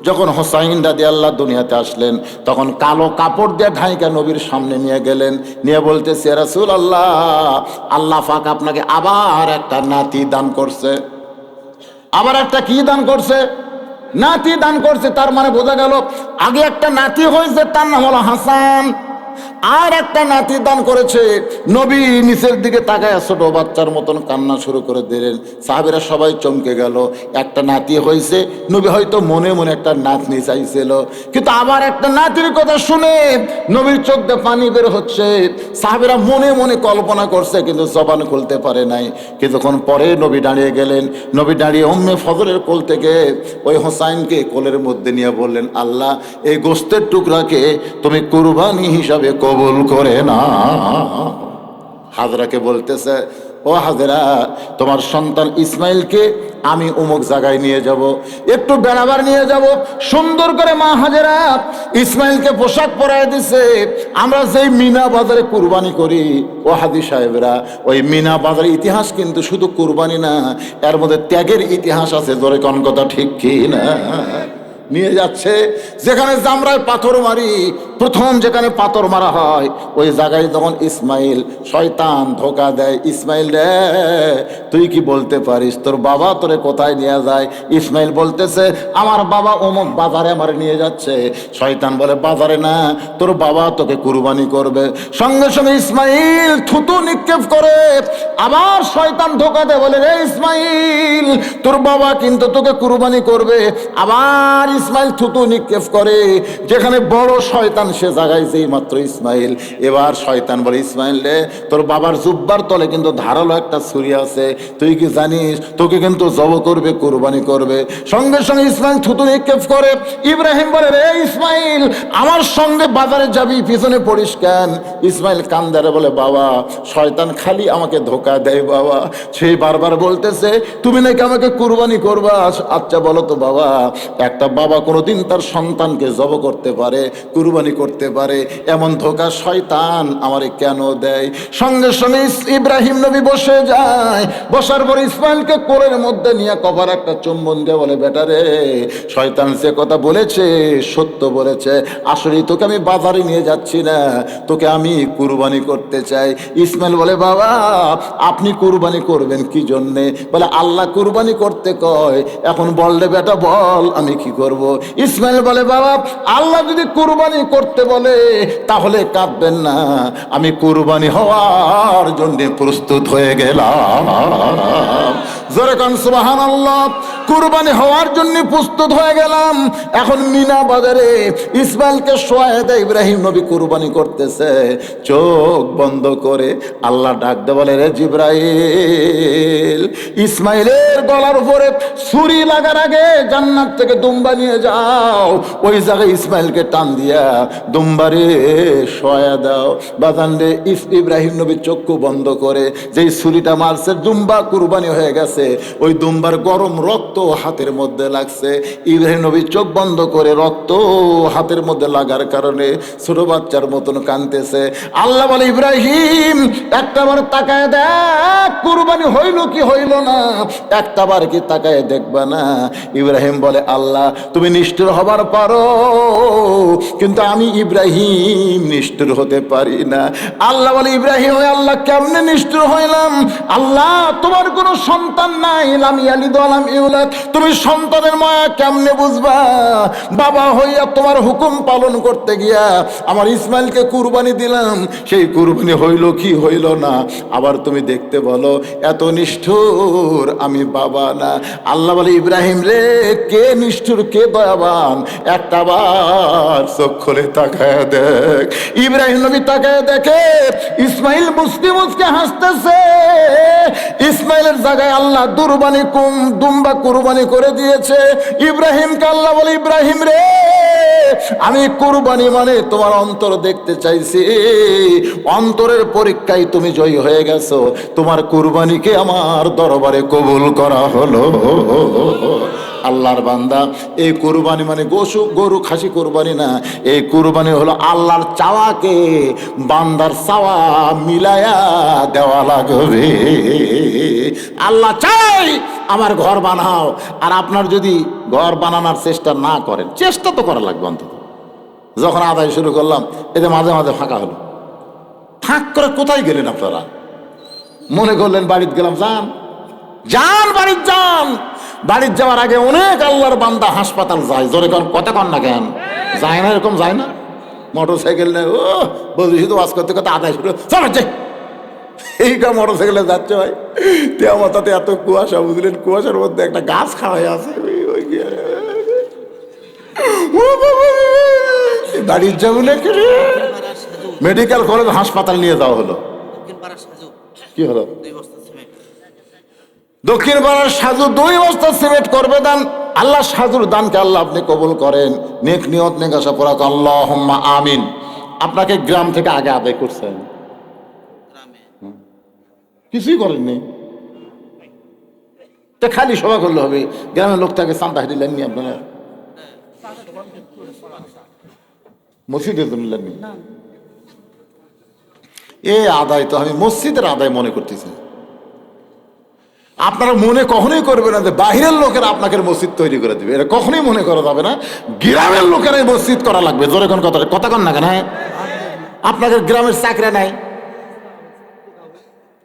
যখন হোসাইন রাদিয়াল্লাহু দুনিয়াতে আসলেন তখন কালো কাপড় দিয়ে ঢাইকা নবীর সামনে নিয়ে গেলেন, নিয়ে বলতেছে ইয়া রাসূলুল্লাহ, আল্লাহ পাক আপনাকে আবার একটা নাতি দান করছে। আবার একটা কি দান করছে? নাতি দান করছে। তার মানে বোঝা গেল আগে একটা নাতি হয়েছে, তার নাম হলো হাসান, আর একটা নাতি দান করেছে। নবী নিচের দিকে তাকায় ছোট বাচ্চার মতন কান্না শুরু করে দিলেন। সাহাবীরা সবাই চমকে গেল। একটা নাতি হয়েছে, নবী হয়তো মনে মনে একটা নাতনি চাইছিল, কিন্তু আবার একটা নাতির কথা শুনে নবীর চোখ দিয়ে পানি বের হচ্ছে। সাহাবীরা মনে মনে কল্পনা করছে কিন্তু জবান খুলতে পারে নাই। কিছুক্ষণ পরে নবী দাঁড়িয়ে গেলেন। নবী দাঁড়িয়ে উম্মে ফজলের কোল থেকে ওই হোসাইনকে কোলের মধ্যে নিয়ে বললেন, আল্লাহ এই গোস্তের টুকরাকে তুমি কুরবানি হিসাবে কবুল করে না। হাজরাকে বলতেছে, ও হাজরা, তোমার সন্তান ইসমাইলকে আমি অমুক জায়গায় নিয়ে যাব, একটু বেড়াবার নিয়ে যাব। সুন্দর করে মা হাজেরা ইসমাইলকে পোশাক পরায় দিছে। আমরা যেই মিনা বাজারে কুরবানি করি, ও হাদি সাহেবরা, ওই মিনা বাজারের ইতিহাস কিন্তু শুধু কুরবানি না, এর মধ্যে ত্যাগের ইতিহাস আছে। জোরে কোন কথা ঠিক কি না? নিয়ে যাচ্ছে যেখানে জামরায় পাথর মারি, প্রথম যেখানে পাথর মারা হয় ওই জায়গায় যখন ইসমাইল, শয়তান ধোকা দেয়, ইসমাইল রে তুই কি বলতে পারিস তোর বাবা তোরে কোথায় নিয়ে যায়? ইসমাইল বলতেছে আমার বাবা অমুক বাজারে আমার নিয়ে যাচ্ছে। শয়তান বলে বাজারে না, তোর বাবা তোকে কুরবানি করবে। সঙ্গে সঙ্গে ইসমাইল থুতু নিক্ষেপ করে। আবার শয়তান ধোকা দেয়, বলে রে ইসমাইল, তোর বাবা কিন্তু তোকে কুরবানি করবে। আবার ইসমাইল থুতু নিক্ষেপ করে। যেখানে বড় শয়তান সে জায়গায় যেই মাত্র ইসমাইল, এবার শয়তান বলে ইসমাইল রে তোর বাবার জুব্বার তলে কিন্তু ধারালো একটা ছুরি আছে, তুই কি জানিস তোকে কিন্তু জব করবে, কুরবানি করবে। সঙ্গে সঙ্গে ইসমাইল থুতু নিক্ষেপ করে। ইব্রাহিম বলে রে ইসমাইল, আমার সঙ্গে বাজারে যাবি, পিছনে পড়িস কেন? ইসমাইল কান্দারে বলে বাবা শয়তান খালি আমাকে ধোকা দেয় বাবা। সেই বারবার বলতেছে তুমি নাকি আমাকে কুরবানি করবা। আচ্ছা বলো তো বাবা, একটা বাবা কোনোদিন তার সন্তানকে জব করতে পারে, কুরবানি করতে পারে, এমন ধোকা শয়তান আমারে কেন দেয়? সঙ্গে সঙ্গে ইব্রাহিম নবী বসে যায়। বসার পর ইসমাইলকে কোলের মধ্যে নিয়ে কপার একটা চুম্বন দিয়ে বলে বেটা রে, শয়তান যে কথা বলেছে সত্য বলেছে। আসলে তোকে আমি বাজারে নিয়ে যাচ্ছি না, তোকে আমি কুরবানি করতে চাই। ইসমাইল বলে বাবা আপনি কুরবানি করবেন কি জন্যে? বলে আল্লাহ কুরবানি করতে কয়, এখন বললে বেটা বল আমি কি করব? ইসমাইল বলে বাবা আল্লাহ যদি কুরবানি করতে বলে তাহলে কাঁদবেন না, আমি কুরবানি হওয়ার জন্য প্রস্তুত হয়ে গেলাম। জোরে কান সুবহানাল্লাহ। কুরবানি হওয়ার জন্য প্রস্তুত হয়ে গেলাম। এখন মিনা বাজারে ইসমাইলকে শোয়ায় দেয়। ইব্রাহিম নবী কুরবানি করতেছে, চোখ বন্ধ করে আল্লাহ ডাক দে বলে রে জিবরাইল, ইসমাইলের গলার উপরে ছুরি লাগার আগে জান্নাত থেকে দুম্বা নিয়ে যাও, ওই জায়গায় ইসমাইলকে টান দিয়া দুম্বারে শোয়া দাও। বাজান রে ইব্রাহিম নবী চক্ষু বন্ধ করে যেই ছুরিটা মারছে দুম্বা কুরবানি হয়ে গেছে। ওই দুম্বার গরম রক্ত হাতের মধ্যে লাগছে। ইব্রাহিম নবী চোখ বন্ধ করে রক্ত হাতের মধ্যে লাগার কারণে ছোট বাচ্চার মতন কাঁদতেছে। আল্লাহ বলে ইব্রাহিম একটাবার তাকায় দেখ কুরবানি হইল কি হইল না, একটাবার কি তাকায় দেখবা না? ইব্রাহিম বলে আল্লাহ তুমি নিষ্ঠুর হবার পারো, কিন্তু আমি ইব্রাহিম নিষ্ঠুর হতে পারি না। আল্লাহ বলে ইব্রাহিম আল্লাহ কেমনে নিষ্ঠুর হইলাম? আল্লাহ তোমার কোনো সন্তান নাই, লাম ইয়ালিদ ওয়া লাম ইউলাদ, তুমি সন্তানের মায়া কেমনে বুঝবা? বাবা হইয়া তোমার হুকুম পালন করতে গিয়া আমার ইসমাইলকে কুরবানি দিলাম, সেই কুরবানি হইল কি হইল না, আবার তুমি দেখতে বলো এত নিষ্ঠুর আমি বাবা না। আল্লাহ বলে ইব্রাহিম রে কে নিষ্ঠুর কে দয়াবান, একটা বার চোখ খুলে তাকায় দেখ। ইব্রাহিম নবী তাকায় দেখে ইসমাইল মুসকে মুসকে হাসতেছে। ইসমাইলের জায়গায় আল্লাহ দুম্বা কুরবানি করে দিয়েছে। ইব্রাহিমকে আল্লাহ বলে ইব্রাহিম রে আমি কুরবানি মানে তোমার অন্তর দেখতে চাইছি, অন্তরের পরীক্ষায় তুমি জয়ী হয়ে গেছো, তোমার কুরবানিকে আমার দরবারে কবুল করা হলো। আল্লাহর বান্দা এই কুরবানি মানে গরু খাসি কুরবানি না, এই কুরবানি হলো আল্লাহর চাওয়াকে বান্দার চাওয়া মিলায়া দেওয়া লাগবে। আল্লাহ চাই আমার ঘর বানাও। আর আপনার যদি ঘর বানানোর চেষ্টা না করেন, চেষ্টা তো করা লাগবে অন্তত। যখন আদায় শুরু করলাম, এতে মাঝে মাঝে ফাঁকা হলো। ফাঁক করে কোথায় গেলেন আপনারা? মনে করলেন বাড়িতে গেলাম। যান যান, বাড়িতে যান। বাড়িতে যাওয়ার আগে অনেক আল্লাহর বান্দা হাসপাতাল যায়। জোরে কন, কথা কন না কেন? যায় না? এরকম যায় না? মোটর সাইকেল নেই, ও বলছি শুধু ওয়াজ করতে করতে আদায় শুরু চলে এই কা মোটর সাইকেলে যাচ্ছে ভাই। আমার তাতে এত কুয়াশা, বুঝলেন, কুয়াশার মধ্যে একটা গাছ খাওয়া হয়ে আছে। বাড়ির যাবো না, মেডিকেল কলেজ হাসপাতাল নিয়ে যাওয়া হলো। কি হলো? দক্ষিণ পাড়ার সাজু 2 বস্তা সিমেন্ট করবে দান। আল্লাহ সাজুর দানকে আল্লাহ আপনি কবুল করেন। নেক নিয়ত নেক আশা পড়া আল্লাহুম্মা আমিন। আপনাকে গ্রাম থেকে আগে আদায় করছেন, কিছুই করেননি, তা খালি সভা করলে হবে? গ্রামের লোকটাকে চান্দা দিলেননি আপনারা? মসজিদের জন্য নিলেননি? এ আদায় তো আমি মসজিদের আদায় মনে করতেছি। আপনারা মনে কখনোই করবে না যে বাহিরের লোকেরা আপনাকে মসজিদ তৈরি করে দিবে, এটা কখনোই মনে করা যাবে না। গ্রামের লোকেরাই মসজিদ করা লাগবে। জোরে কোন কথা কন না কেন? আপনাদের গ্রামের চাকরি নাই,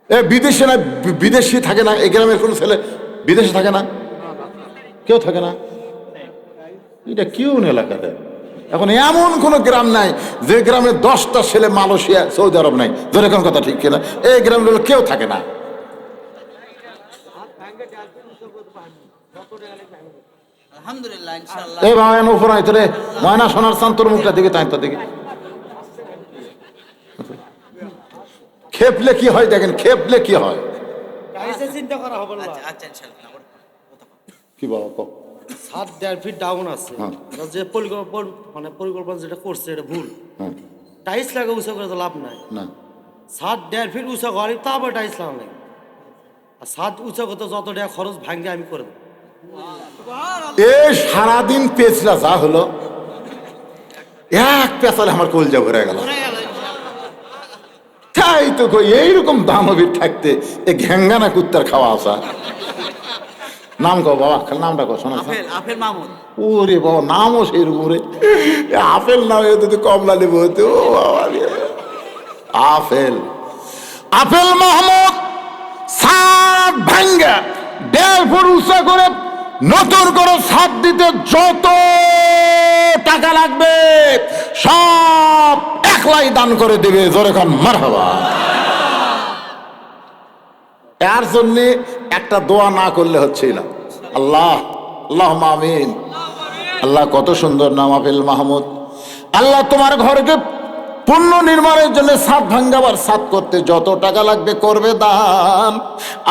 এ বিদেশে না, বিদেশি থাকে না। এই গ্রামের কোন ছেলে বিদেশে থাকে না? কেউ থাকে না। এটা কেউ এলাকাতে এখন এমন কোন গ্রাম নাই যে গ্রামে 10টা ছেলে মালয়েশিয়া, সৌদি আরব নাই। জোরে কোন কথা ঠিক কিনা? এই গ্রামের লোক কেউ থাকে না। এই বাবা উপর তোরে ময়না সোনার চান, তোর মুখটা দিকে তাই তো দিকে খেপলে কি হয় দেখেন, খেপলে কি হয় কি বাবা? ছাদ 1.5 ফিট ডাউন আছে, যে পরিকল্পনা যেটা করছে এটা ভুল। টাইলস লাগা উঁচা করে তো লাভ নাই না। ছাদ 1.5 ফিট উঁচা ঘরে তারপর টাইলস লাগা লাগে। আর ছাদ উঁচা করতে যত টাকা খরচ ভাঙ্গে আমি করে দেবো। এই সারাদিন পেঁচলা যা হলো, এক পেঁচালে আমার কলজা ভরে গেল। তাই তো এইরকম দানবীর থাকতে এ ঘ্যাঙ্গানা কুত্তার খাওয়া আসা। নাম কো বাবা, নামটা কো শোনা? আপেল মাহমুদ। ওরে বাবা, নামও সেইরকম রে। আপেল নাম যদি কমলা লেবু হতে। ও বাবা, আপেল আপেল মাহমুদ ছাদ ভাঙ্গা 1.5 ফুট উঁচা করে নতুন করে ছাদ দিতে যত টাকা লাগবে সব একলাই দান করে দিবে। জোরে খান মারহাবা। এর জন্য একটা দোয়া না করলে হচ্ছে না। আল্লাহ আল্লাহুম্মা আমিন। আল্লাহ কত সুন্দর নাম আপেল মাহমুদ। আল্লাহ তোমার ঘরকে পূর্ণ নির্মাণের জন্য ছাদ ভাঙ্গাবার ছাদ করতে যত টাকা লাগবে করবে দান।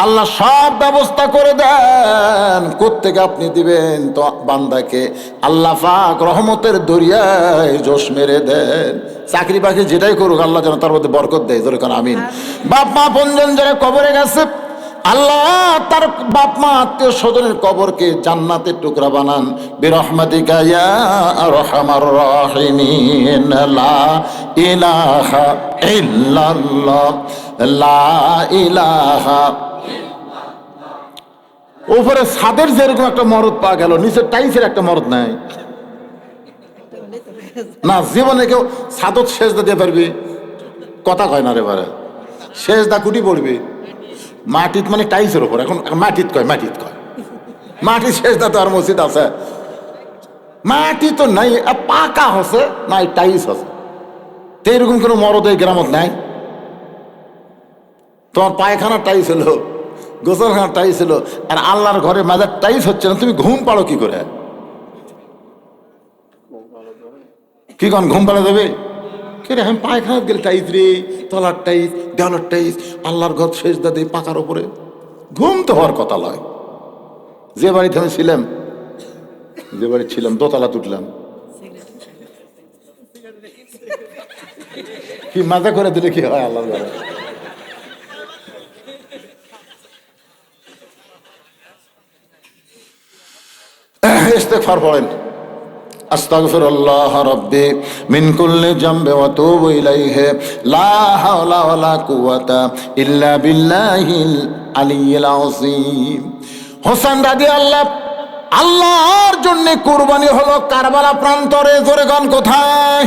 আল্লাহ সব ব্যবস্থা করে দেন। কোত্থেকে আপনি দিবেন তো বান্দাকে আল্লাহ পাক রহমতের দরিয়ায় জোশ মেরে দেন। চাকরি বাকরি যেটাই করুক আল্লাহ যেন তার মধ্যে বরকত দেয়। জোরে কারণ আমিন। বাপ মা পঞ্জন যারা কবরে গেছে আল্লাহ তার বাপ মা আত্মীয় স্বজনের কবরকে জান্নাতের টুকরা বানান। বিরহমাতিকা ইয়া আরহামার রাহিমিন। লা ইলাহা ইল্লাল্লাহ, লা ইলাহা। উপরে ছাদের যেরকম একটা মরদ পাওয়া গেল, নিচে টাইসের একটা মরদ নাই না। জীবনে কেউ ছাদত সেজদা দিয়ে পারবি? কথা কয় না রে বারে। সেজদা কুটি পড়বি মাটিত, মানে টাইসের উপর। এখন মাটিত কয়, মাটির সেজদা তো আর মসজিদ আছে? মাটি তো নাই, পাকা হচ্ছে নাই, টাইস আছে। তো এরকম কোনো মরদ এই গ্রামত নাই? তোমার পায়খানা টাইস হলো, গোসলখানা টাইস হলো, আর আল্লাহর ঘরে মাজার টাইস হচ্ছে না। তুমি ঘুম পাড়ো কি করে? কি কন ঘুম পাড়া যাবে? আমি পায়খানা গেলে টাইস রে, তলার টাইস, দেওয়ালার টাইস, আল্লাহর ঘর সেজদা দিয়ে পাকার উপরে। ঘুম তো হওয়ার কথা নয়। যে বাড়িতে আমি ছিলাম, দোতলা তুটলাম, কি মজা করে দিলে কি হয় আল্লাহর ঘরে? ইস্তেগফার পড়েন। আস্তাগফিরুল্লাহ রাব্বি মিন কুল্লি জামবি ওয়া তুবু ইলাইহি লা হাওলা ওয়া লা কুওয়াতা ইল্লা বিল্লাহিল আলিয়্যিল আযীম। হোসেন রাদিয়াল্লাহু আল্লাহর জন্য কুরবানি হলো কারবালা প্রান্তরে। জোরে গান কোথায়?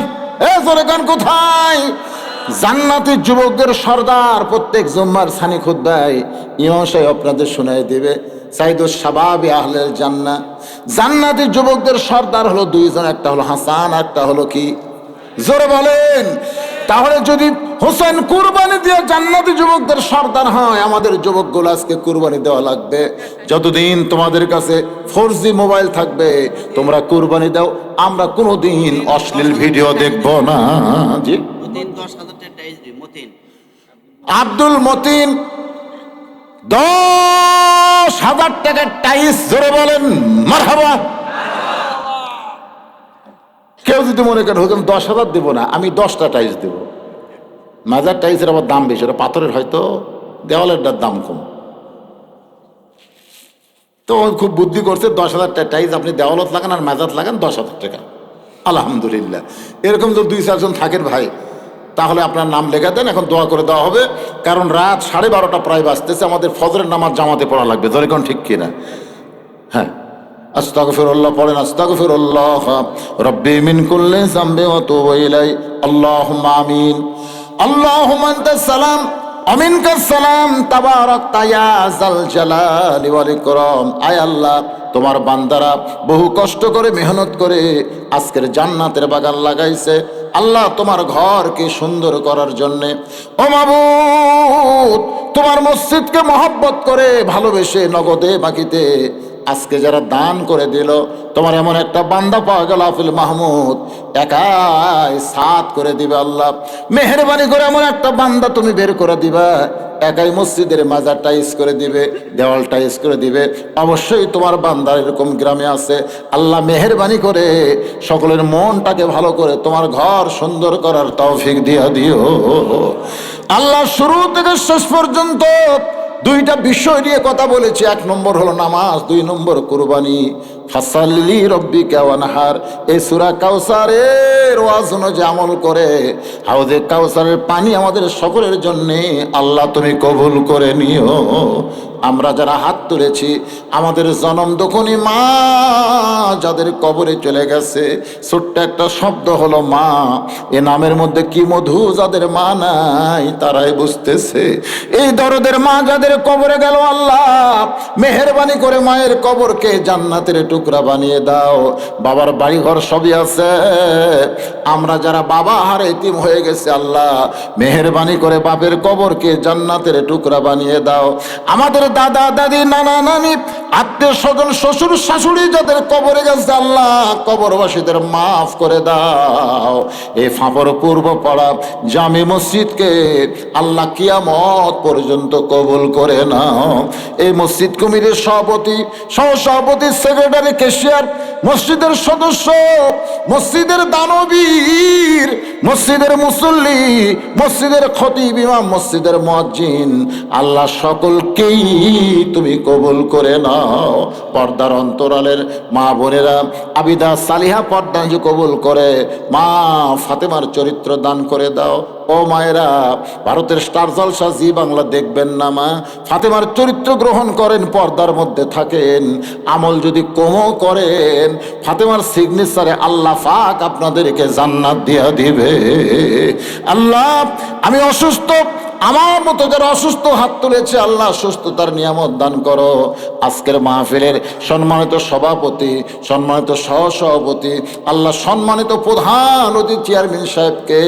জোরে গান কোথায়? জান্নাতি যুবকদের সর্দার প্রত্যেক জুম্মার সানি খুতবায় ইমাম সাহেব আপনাদের শোনায় দিবে, সাইদুস শাবাবি আহলেল জান্নাহ। জান্নাতি যুবকদের সর্দার হলো দুইজন, একটা হলো হাসান, একটা হলো কি? জোরে বলেন। তাহলে যদি হোসেন কুরবানি দিয়ে জান্নাতি যুবকদের সর্দার হয়, আমাদের যুবকগুলো আজকে কুরবানি দেওয়া লাগবে। যতদিন তোমাদের কাছে 4G মোবাইল থাকবে তোমরা কুরবানি দাও, আমরা কোনোদিন অশ্লীল ভিডিও দেখব না। জি, আব্দুল মতিন 10,000 টাকার টাইস। জোরে বলেন মারহাবা। কেউ যদি মনে করেন হুজুর 10,000 দেব না, আমি 10টা টাইস দেব। মাজার টাইসের আবার দাম বেশি, ওটা পাথরের, হয়তো দেওয়ালেরটার দাম কম। তো খুব বুদ্ধি করছে, 10,000 টাইস আপনি দেওয়ালত লাগান আর মাজার লাগান, 10,000 টাকা। আলহামদুলিল্লাহ। এরকম যদি 2-4 জন থাকেন ভাই, তাহলে আপনার নাম লেখা দেন, এখন দোয়া করে দেওয়া হবে। কারণ রাত 12:30 প্রায় বাজতেছে, আমাদের ফজরের নামাজ জামাতে পড়া লাগবে। ধরে কোন ঠিক কিনা? হ্যাঁ, আস্তাগফিরুল্লাহ পড়েন। আস্তাগফিরুল্লাহ রব্বি মিন কুল্লি যামবি ওয়া তুবু ইলাই। আল্লাহুম্মা আমিন। আল্লাহুম্মা আনতাস সালাম ওয়া মিনকাস সালাম, তাবারাকতা ইয়া যাল জালালি ওয়াল ইকরাম। আয় আল্লাহ, তোমার বান্দারা বহু কষ্ট করে মেহনত করে আজকের জান্নাতের বাগান লাগাইছে। আল্লাহ, তোমার ঘরকে সুন্দর করার জন্যে, ও মাবুদ, তোমার মসজিদকে মহব্বত করে ভালোবেসে নগদে বাকিতে আজকে যারা দান করে দিল, তোমার এমন একটা বান্দা পাওয়া গেল আফিল মাহমুদ, একাই সাত করে দিবে। আল্লাহ মেহেরবানি করে এমন একটা বান্দা তুমি বের করে দিবা, একাই মসজিদের মাজার টাইস করে দিবে, দেওয়াল টাইস করে দিবে। অবশ্যই তোমার বান্দা এরকম গ্রামে আছে। আল্লাহ মেহেরবানি করে সকলের মনটাকে ভালো করে তোমার ঘর সুন্দর করার তৌফিক দিয়া দিও। আল্লাহ শুরু থেকে শেষ পর্যন্ত 2টা বিষয় নিয়ে কথা বলেছি। 1 নম্বর হলো নামাজ, 2 নম্বর কুরবানি। ফাসাল্লি রব্বিকা ওয়ানহার, এই সূরা কাউসারের ওয়াজ অনুযায়ী আমল করে হাউজে কাউসারের পানি আমাদের সকলের জন্য আল্লাহ তুমি কবুল করে নিও। আমরা যারা হাত তুলেছি, আমাদের জনম দখনি মা যাদের কবরে চলে গেছে, ছোট্ট একটা শব্দ হলো মা। এ নামের মধ্যে কি মধু, যাদের মা নাই তারাই বুঝতেছে। এই দরদের মা যাদের কবরে গেল, আল্লাহ মেহেরবানি করে মায়ের কবরকে জান্নাতের টুকরা বানিয়ে দাও। বাবার বাড়ি ঘর সবই আছে, আমরা যারা বাবা হারে এতিম হয়ে গেছে, আল্লাহ মেহেরবানি করে বাপের কবরকে জান্নাতের টুকরা বানিয়ে দাও। আমাদের দাদা দাদি নানা নানি আত্মীয় স্বজন শ্বশুর শাশুড়ি যাদের কবরে গেছে, আল্লাহ কবরবাসীদের মাফ করে দাও। এই ফাঁপর পূর্ব পাড়া জামে মসজিদকে আল্লাহ কিয়ামত পর্যন্ত কবুল করে নাও। এই মসজিদ কমিটির সভাপতি, সহসভাপতি, সেক্রেটারি, ক্যাশিয়ার, মসজিদের সদস্য, মসজিদের দানবীর, মসজিদের মুসল্লি, মসজিদের খতিব, ইমাম, মসজিদের মুয়াজ্জিন, আল্লাহ সকলকেই তুমি কবুল করে নাও। পর্দার অন্তরালের মা বোনেরা আবিদা সালিহা পর্দা কবুল করে মা ফাতেমার চরিত্র দান করে দাও। ও মায়েরা, ভারতের স্টার জলসা জি বাংলা দেখবেন না মা, ফাতেমার চরিত্র গ্রহণ করেন, পর্দার মধ্যে থাকেন, আমল যদি কমও করেন, ফাতেমার সিগনেচারে আল্লাহ পাক আপনাদেরকে জান্নাত দিয়া দিবে। আল্লাহ, আমি অসুস্থ, আমার মতো যারা অসুস্থ হাত তুলেছে, আল্লাহ সুস্থতার নিয়ামত দান করো। আজকের মাহফিলের সম্মানিত সভাপতি, সম্মানিত সহসভাপতি, আল্লাহ সম্মানিত প্রধান অতিথি চেয়ারম্যান সাহেবকে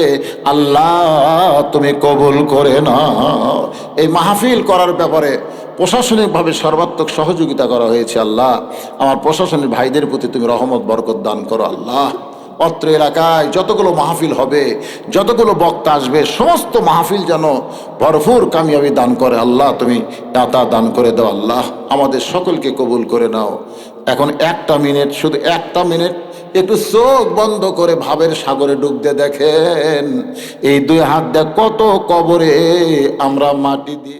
আল্লাহ তুমি কবুল করে নাও। এই মাহফিল করার ব্যাপারে প্রশাসনিকভাবে সর্বাত্মক সহযোগিতা করা হয়েছে। আল্লাহ আমার প্রশাসনের ভাইদের প্রতি তুমি রহমত বরকত দান করো। আল্লাহ অত্র এলাকায় যতগুলো মাহফিল হবে, যতগুলো বক্তা আসবে, সমস্ত মাহফিল যেন ভরপুর কামিয়াবি দান করে। আল্লাহ তুমি দাতা দান করে দাও। আল্লাহ আমাদের সকলকে কবুল করে নাও। এখন 1টা মিনিট, শুধু 1টা মিনিট একটু চোখ বন্ধ করে ভাবের সাগরে ডুব দিয়ে দেখেন, এই 2 হাত দিয়ে কত কবরে আমরা মাটি দিয়ে